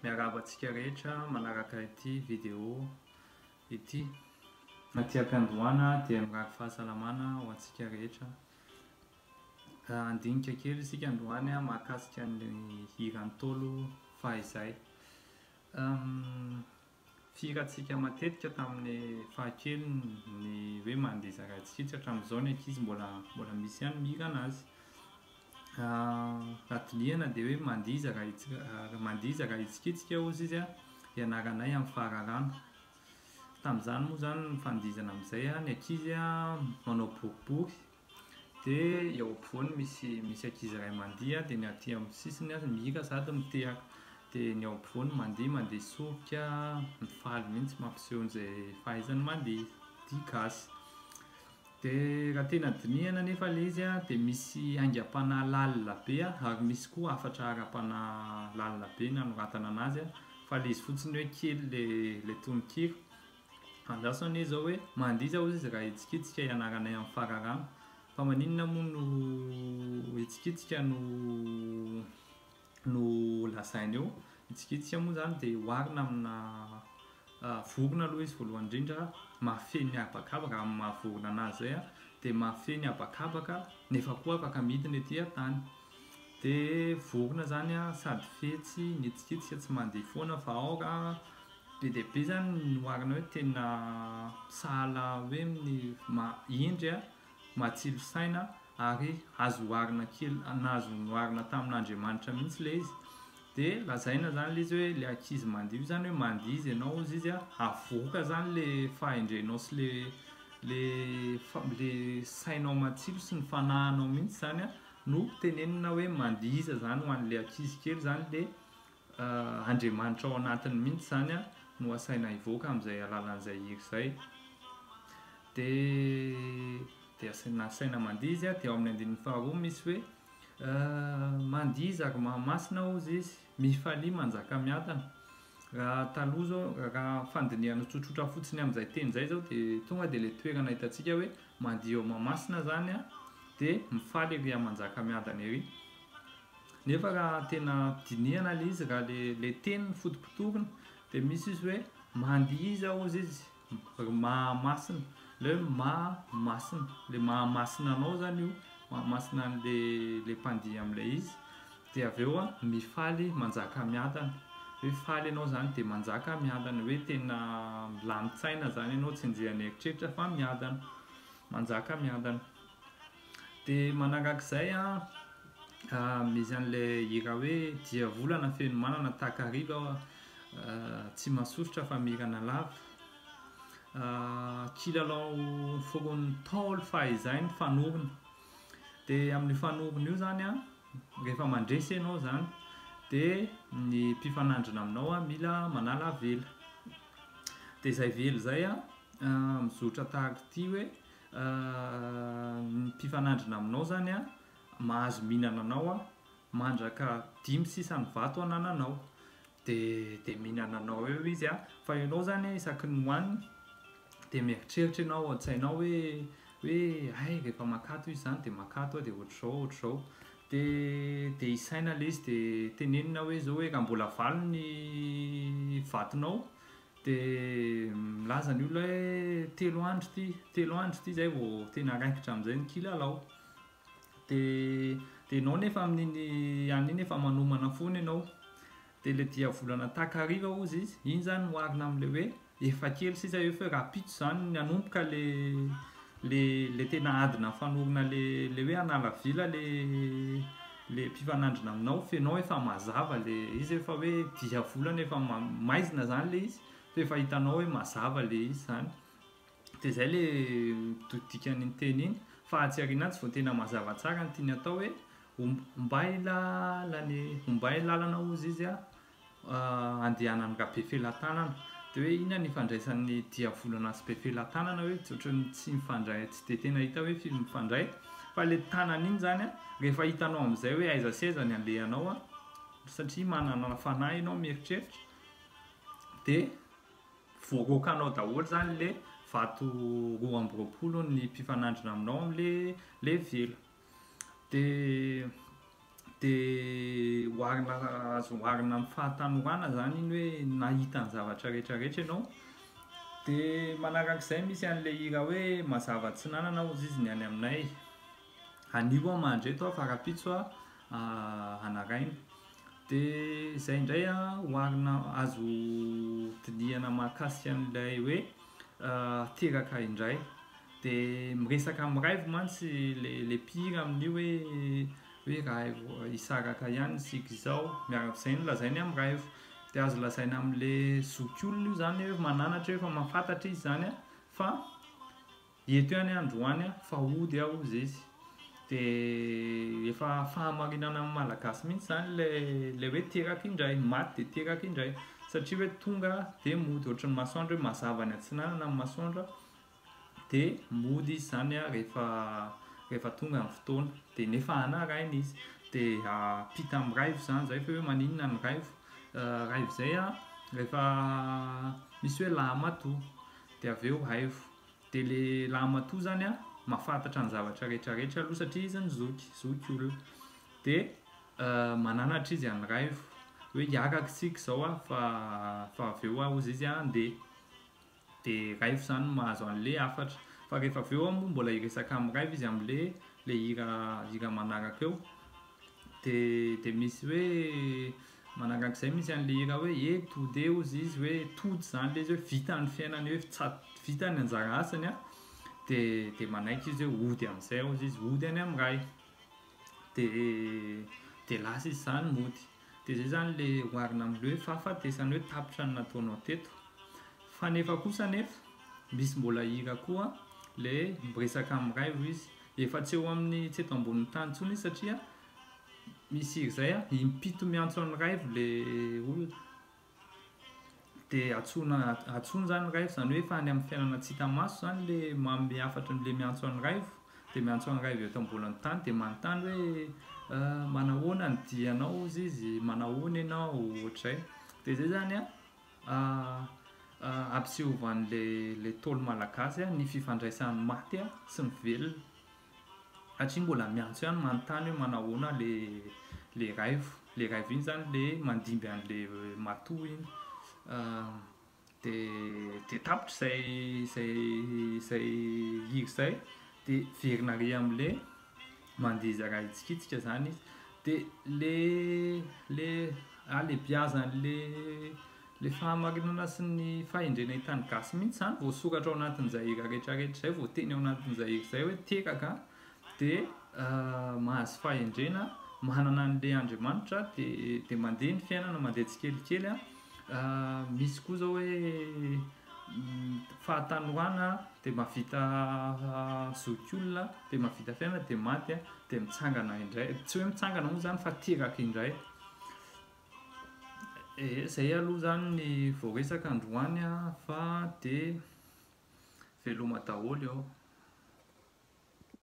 miarahaba antsika rehetra manaraka ity video ity. Aty am-piandohana dia mirary fahasalamana ho antsika rehetra. Andinika kely isika androany mahakasika ny hiran-tolo fahizay. Firantsika matetika tamin'ny fahakely ny hoe mandeha zaraintsika hatramin'izao ny ankizy mbola misy ihany mihira anazy. Raha dia hoe mandiza raha itsikitsika ozy izy ianaranay amin'ny fararano. Tamin'izany moa zany ny fandizana amin'izay ny ankizy manao boribory, dia eo ampovoany misy ankizy iray mandiha, dia ny aty amin'ny sisiny mihira sady mitehaka, dia ny eo ampovoany mandeha sorika, mifaly mihitsy mampiseho an'izay fahaizany mandeha dia gasy. Dia raha tena dinihana nefa ilay izy dia misy aingam-panahy lalina be ary misy koa hafatra ara-panahy lalina be nanoratana anazy, fa ilay izy fotsiny hoe kely le tononkiro. Andrasany izao hoe mandiza hozy izy raha itsikitsika ianaranay amin'ny fararano, fa maninona moa no itsikitsika no lasainy eo. Itsikitsika moa zany dia hoarina amina vorona aloha izy voalohany indrindra, mahafeny habakabaka amin'ny mahavorona anazy izay, dia mahafeny habakabaka nefa koa afaka midina ety an-tany. Dia vorona zany sady fetsy, ny itsikitsika tsy mandeha foana fa aora be dia be zany noharina hoe tena sahala hoe indry matsilo saina, ary azo hoharina kely, nazo noharina tamin'Andriamanitra mihitsy ilay izy. Dia lazaina zany ilay izy hoe ilay ankizy mandiha io zany hoe mandiza ianao ozy izy avoaka zany ilay fahendrenao sy le sainao matsilo sy ny fanahinao mihitsy zany no tenenina hoe mandiza zany ho an'ilay ankizy kely zany ilay Andriamanitra ao anatiny mihitsy zany no asaina hivoaka amin'izay alalan'izay hira izay. Dia asaina mandiza dia ao amin'ny andininy faharoa misy hoe mandiza ary mahamasina ozy izy, mifalia manjaka miadana. Raha taloha zao raha fandinihana tsotsotra fotsiny amin'izay teny izay zao dia tonga dia ilay toerana hitantsika hoe mandiha eo Mahamasina zany dia mifaly ery manjaka miadana ery. Nefa raha tena dinihana ilay izy, raha le teny ny fotom-pitoriny, dia misy izy hoe mandiza ozy izy mahamasina, le mahamasina, le mahamasina anao zany io, mahamasina an'ilay mpandihy amin'ilay izy. Dia avy eo mifaly manjaka miadana, hoe faly ianao zany dia manjaka miadana, hoe tena milami-tsaina zany ianao, tsy anjehan'ny eritreritra fa miadana, manjaka miadana. Dia manarak'izay misy an'ilay hira hoe dia volana feno manana takariva, tsy masosotra fa mirana lava, kilalao foron'ny Ntaolo fahizay ny fanorona. Dia amin'ny fanorona io zany rehefa mandresy ianao zany dia ny mpifanandrina aminao mila manala vela. Dia izay vela izay mizotra tahaka ity hoe ny mpifanandrina aminao zany mahazo mihinana anao mandraka 5 sisany vato anananao, dia mihinana anao eo izy fa ianao zany isaky ny hohaniny dia mieritreritra ianao ao an-tsainao hoe ay rehefa makato izy zany dia makato dia ohatr'izao. Dia isaina ilay izy dia tenenina hoe zao hoe raha mbola valy ny vatonao dia milaza ny olona hoe 3 andro ity izay vao tena raikitra amin'izay ny kilalao. Dia ianao nefa amin'iny an'iny efa manomana foana ianao. Dia ilay dia volana takariva ozy izy, iny zany noharina amin'ilay hoe efa kely sisa eo fa raha pito zany ny hanomboka le tena adina fanorona le hoe hanala vila le mpifanandrina aminao, fenao efa mazava le izy, efa hoe dia volana efa maizina zany le izy, fa efa hitanao hoe mazava le izy zany. Dia izay le dikan'iny teny iny, fa atsiariana tsy vao tena mazava tsara ny tiany atao hoe ombay lalana ozy izy andehanan'ny rabe felatanana. Dia hoe inona ny ifandraisan'ny diavolana sy be felatanana, hoe tsy ohatran'ny tsy mifandray, tsy dia tena hita hoe mifandray, fa ilay tanana iny zany rehefa hitanao amin'izay hoe aiza seza ny alehanao satria manana fanahy ianao mieritreritra, dia voarokanao daholo zany le vato 220 ny mpifanandrina aminao amin'le vela. Dia dia oharina azo oharina amin'ny fahatanoana zany iny hoe nahita ny zavatra rehetrarehetra ianao. Dia manarak'izay misy an'ilay hira hoe mazava tsy nanana ozy izy ny any aminay, anio aho mandreto aho farapitso anaraina. Dia izay indray oharina azo dinihana mahakasika an'ilay hoe teraka indray. Dia miresaka amin'ny raivo mantsy le mpihira amin'io hoe raha hisaraka ihany isika izao, miarak'izay no lazainy amin'ny raivo. Dia azo lazaina amin'ilay zokiolona io zany hoe mananatra hoe efa mahafantatra izy zany fa eto ihany androany fa hody aho ozy izy. Dia efa fahamarinana amin'ny malagasy mihitsy zany le hoe teraka indray, maty dia teraka indray, satria hoe tonga dia mody, ohatran'ny masoandro hoe mazava ny antsinanana amin'ny masoandro dia mody izy zany rehefa tonga ny fotoana. Dia nefa anaraina izy, dia ampita amin'ny raivo zany zay fa hoe maninona ny raivo. Raivo izay rehefa misy hoe lahamatoa dia avy eo raivo. Dia le lahamatoa zany mahafantatra ny zavatra rehetrarehetra aloha satria izy ny zoky olona. Dia mananatra izy amin'ny raivo hoe hiaraka isika izao fa avy eo ozy izy handeha. Dia raivo zany mahazo an'ilay hafatra. Fa rehefa avy eo moa mbola hiresaka amin'ny raivo izy amin'ilay hira manaraka eo. Dia misy hoe manarak'izay misy an'ilay hira hoe tody ozy izy, hoe tody zany ilay izy hoe vitany fiainany, hoe vitany anjara asany dia manaiky izy hoe hody amin'izay ozy izy, hody any amin'ny ray. Dia lasa izy zany mody. Dia izay zany ilay oharina amin'ilay hoe fahafatesana hoe tapitra ny nataonao teto. Fa nefa kosa misy mbola hira koa ilay miresaka amin'ny raivo izy, efa tsy eo amin'ny tsy eto ambonin'ny tany intsony izy satria misy hira izay impito miantso amin'ny raivo ilay olona. Dia antsoina zany raivo, zany hoe efa any amin'ny fiainana tsy hita maso zany ilay manome hafatra n'ilay miantso amin'ny raivo. Dia miantso amin'ny raivo eto ambonin'ny tany dia manontany hoe manahoana ny dianao ozy izy, manahoana ianao, ohatr'izay. Dia izay zany ampisehovan'ilay tôlo malagasy ny fifandraisan'ny maty sy ny velona, satria mbola miantso ihany manontany hoe manahoana le raivo. Le raivo iny zany le mandimby an'ilay matoa iny. Dia tapitra izay hira izay. Dia verina ary amin'ilay mandeha izy raha hitsikitsika zany izy. Dia le biazan'le fahamarinana sy ny fahendrena hitany gasy mihitsy zany voasoratra ao anatin'izay hira rehetrarehetra izay, voateny ao anatin'izay hira izay hoe teraka. Dia mahazo fahendrena, manana an'ilay Andriamanitra dia mandeha ny fiainana, mandeha tsikelikely. Misy koa zao hoe fahatanoana dia mahavita zokiolona, dia mahavita fiainana dia maty dia mitsangana indray, tsy hoe mitsangana moa zany fa teraka indray. Izay aloha zany ny voaresaka androany fa dia veloma daholo eo.